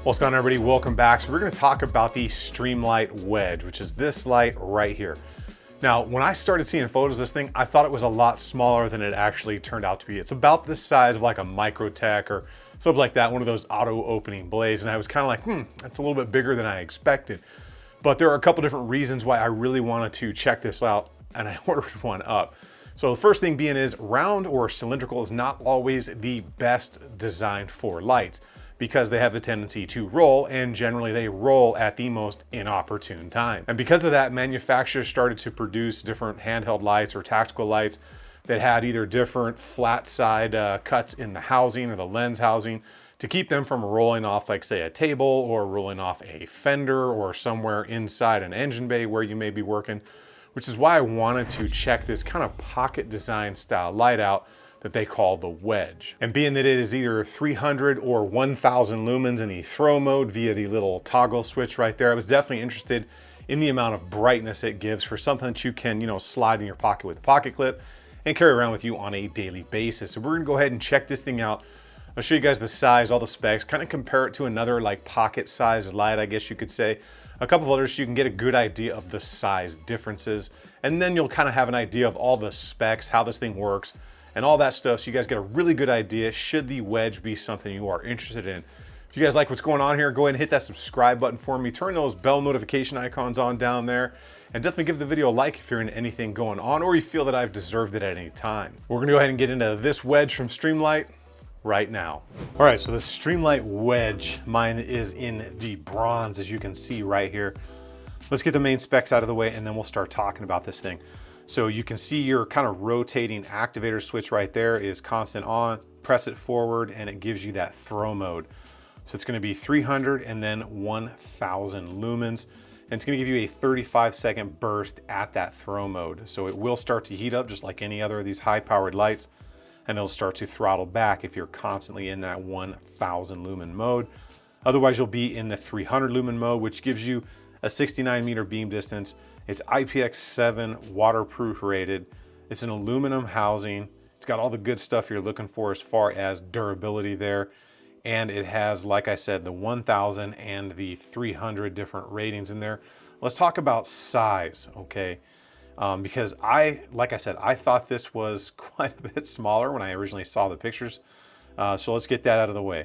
What's going on, everybody? Welcome back. So we're going to talk about the Streamlight Wedge, which is this light right here. Now, when I started seeing photos of this thing, I thought it was a lot smaller than it actually turned out to be. It's about the size of like a Microtech or something like that, one of those auto opening blades. And I was kind of like, that's a little bit bigger than I expected. But there are a couple different reasons why I really wanted to check this out, and I ordered one up. So the first thing being is round or cylindrical is not always the best design for lights, because they have a tendency to roll, and generally they roll at the most inopportune time. And because of that, manufacturers started to produce different handheld lights or tactical lights that had either different flat side cuts in the housing or the lens housing to keep them from rolling off, like say a table or rolling off a fender or somewhere inside an engine bay where you may be working, which is why I wanted to check this kind of pocket design style light out that they call the Wedge. And being that it is either 300 or 1000 lumens in the throw mode via the little toggle switch right there, I was definitely interested in the amount of brightness it gives for something that you can, slide in your pocket with a pocket clip and carry around with you on a daily basis. So we're gonna go ahead and check this thing out. I'll show you guys the size, all the specs, kind of compare it to another like pocket sized light, I guess you could say. A couple of others so you can get a good idea of the size differences. And then you'll kind of have an idea of all the specs, how this thing works, and all that stuff, so you guys get a really good idea should the Wedge be something you are interested in. If you guys like what's going on here, go ahead and hit that subscribe button for me, turn those bell notification icons on down there, and definitely give the video a like if you're into anything going on or you feel that I've deserved it at any time. We're gonna go ahead and get into this Wedge from Streamlight right now. All right, so the Streamlight Wedge, mine is in the bronze, as you can see right here. Let's get the main specs out of the way and then we'll start talking about this thing. So you can see your kind of rotating activator switch right there is constant on, press it forward and it gives you that throw mode. So it's gonna be 300 and then 1000 lumens. And it's gonna give you a 35-second burst at that throw mode. So it will start to heat up just like any other of these high powered lights, and it'll start to throttle back if you're constantly in that 1000 lumen mode. Otherwise you'll be in the 300 lumen mode, which gives you a 69 meter beam distance. It's IPX7 waterproof rated. It's an aluminum housing. It's got all the good stuff you're looking for as far as durability there. And it has, like I said, the 1000 and the 300 different ratings in there. Let's talk about size, okay? Because like I said, I thought this was quite a bit smaller when I originally saw the pictures. So let's get that out of the way.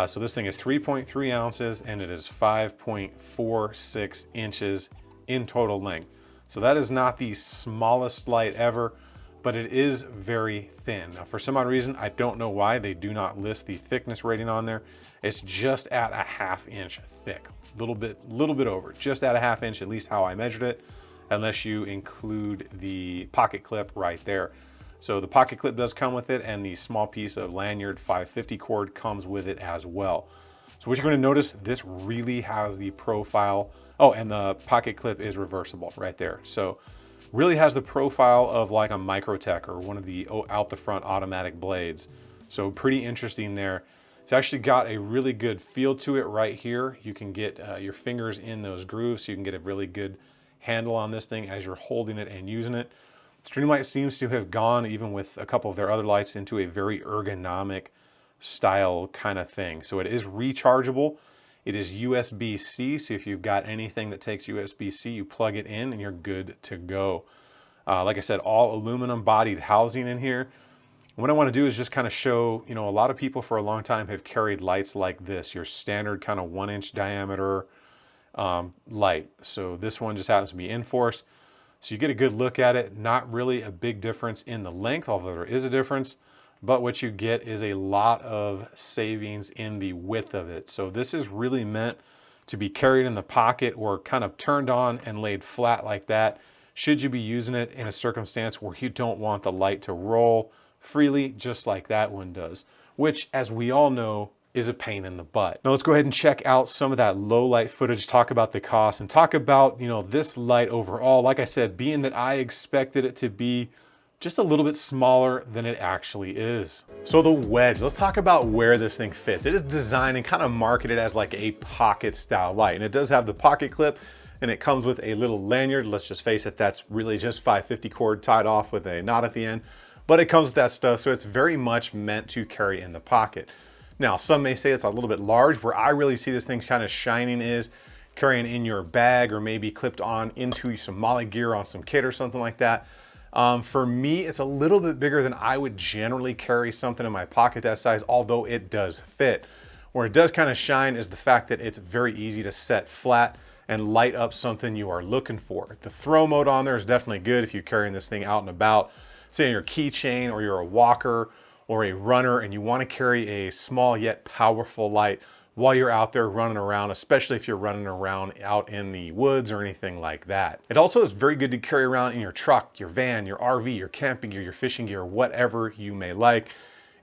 So this thing is 3.3 ounces and it is 5.46 inches in total length. So that is not the smallest light ever, but it is very thin. Now, for some odd reason, I don't know why they do not list the thickness rating on there. It's just at a ½ inch thick, little bit over, just at a ½ inch, at least how I measured it, unless you include the pocket clip right there. So the pocket clip does come with it, and the small piece of lanyard 550 cord comes with it as well. So what you're going to notice, this really has the profile. Oh, and the pocket clip is reversible right there. So really has the profile of like a Microtech or one of the out the front automatic blades. So pretty interesting there. It's actually got a really good feel to it right here. You can get your fingers in those grooves, so you can get a really good handle on this thing as you're holding it and using it. Streamlight seems to have gone, even with a couple of their other lights, into a very ergonomic style kind of thing. So it is rechargeable. It is USB-C, so if you've got anything that takes USB-C, you plug it in and you're good to go. Like I said, all aluminum bodied housing in here. What I want to do is just kind of show, a lot of people for a long time have carried lights like this, your standard kind of 1-inch diameter light. So this one just happens to be in-force. So you get a good look at it. Not really a big difference in the length, although there is a difference. But what you get is a lot of savings in the width of it. So this is really meant to be carried in the pocket or kind of turned on and laid flat like that, should you be using it in a circumstance where you don't want the light to roll freely, just like that one does, which, as we all know, is a pain in the butt. Now let's go ahead and check out some of that low light footage, talk about the cost, and talk about, this light overall. Like I said, being that I expected it to be just a little bit smaller than it actually is. So the Wedge, let's talk about where this thing fits. It is designed and kind of marketed as like a pocket style light, and it does have the pocket clip, and it comes with a little lanyard. Let's just face it, that's really just 550 cord tied off with a knot at the end, but it comes with that stuff, so it's very much meant to carry in the pocket. Now, some may say it's a little bit large. Where I really see this thing kind of shining is carrying in your bag or maybe clipped on into some molly gear on some kit or something like that. For me, it's a little bit bigger than I would generally carry something in my pocket that size, although it does fit. Where it does kind of shine is the fact that it's very easy to set flat and light up something you are looking for. The throw mode on there is definitely good if you're carrying this thing out and about, say on your keychain or you're a walker or a runner and you want to carry a small yet powerful light while you're out there running around, especially if you're running around out in the woods or anything like that. It also is very good to carry around in your truck, your van, your RV, your camping gear, your fishing gear, whatever you may like.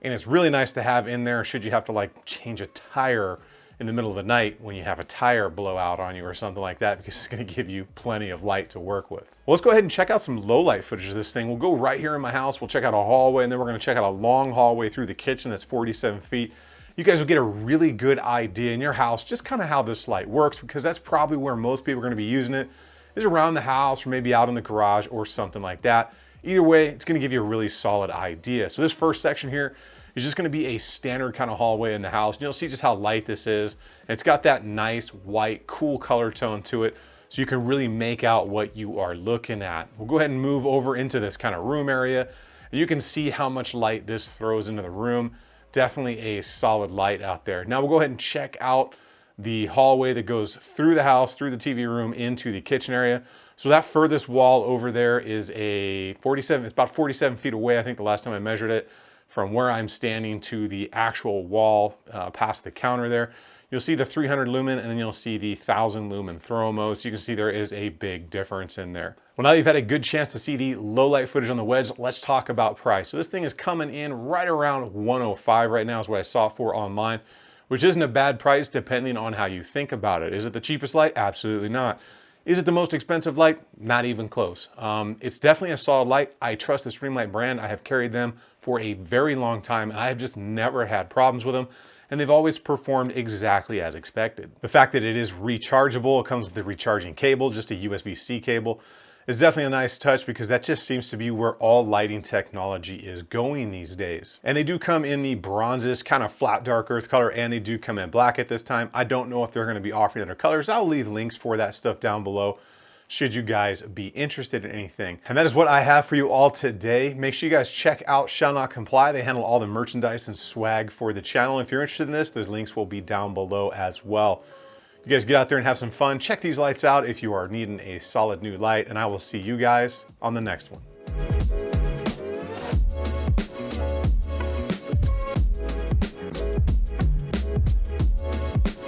And it's really nice to have in there should you have to like change a tire in the middle of the night when you have a tire blow out on you or something like that, because it's going to give you plenty of light to work with. Well, let's go ahead and check out some low light footage of this thing. We'll go right here in my house. We'll check out a hallway, and then we're going to check out a long hallway through the kitchen that's 47 feet. You guys will get a really good idea in your house just kind of how this light works, because that's probably where most people are going to be using it, is around the house or maybe out in the garage or something like that. Either way, it's going to give you a really solid idea. So this first section here is just going to be a standard kind of hallway in the house. And you'll see just how light this is. And it's got that nice white, cool color tone to it, so you can really make out what you are looking at. We'll go ahead and move over into this kind of room area. And you can see how much light this throws into the room. Definitely a solid light out there. Now we'll go ahead and check out the hallway that goes through the house, through the TV room, into the kitchen area. So that furthest wall over there is it's about 47 feet away, I think the last time I measured it, from where I'm standing to the actual wall past the counter there. You'll see the 300 lumen, and then you'll see the 1000 lumen throw mode. So you can see there is a big difference in there. Well, now you've had a good chance to see the low light footage on the Wedge, let's talk about price. So this thing is coming in right around 105 right now is what I saw it for online, which isn't a bad price depending on how you think about it. Is it the cheapest light? Absolutely not. Is it the most expensive light? Not even close. It's definitely a solid light. I trust the Streamlight brand. I have carried them for a very long time, and I have just never had problems with them. And they've always performed exactly as expected. The fact that it is rechargeable, it comes with the recharging cable, just a USB-C cable, is definitely a nice touch, because that just seems to be where all lighting technology is going these days. And they do come in the bronzes, kind of flat dark earth color, and they do come in black at this time. I don't know if they're going to be offering other colors. I'll leave links for that stuff down below should you guys be interested in anything. And that is what I have for you all today. Make sure you guys check out Shall Not Comply. They handle all the merchandise and swag for the channel. If you're interested in this, those links will be down below as well. You guys get out there and have some fun. Check these lights out if you are needing a solid new light, and I will see you guys on the next one.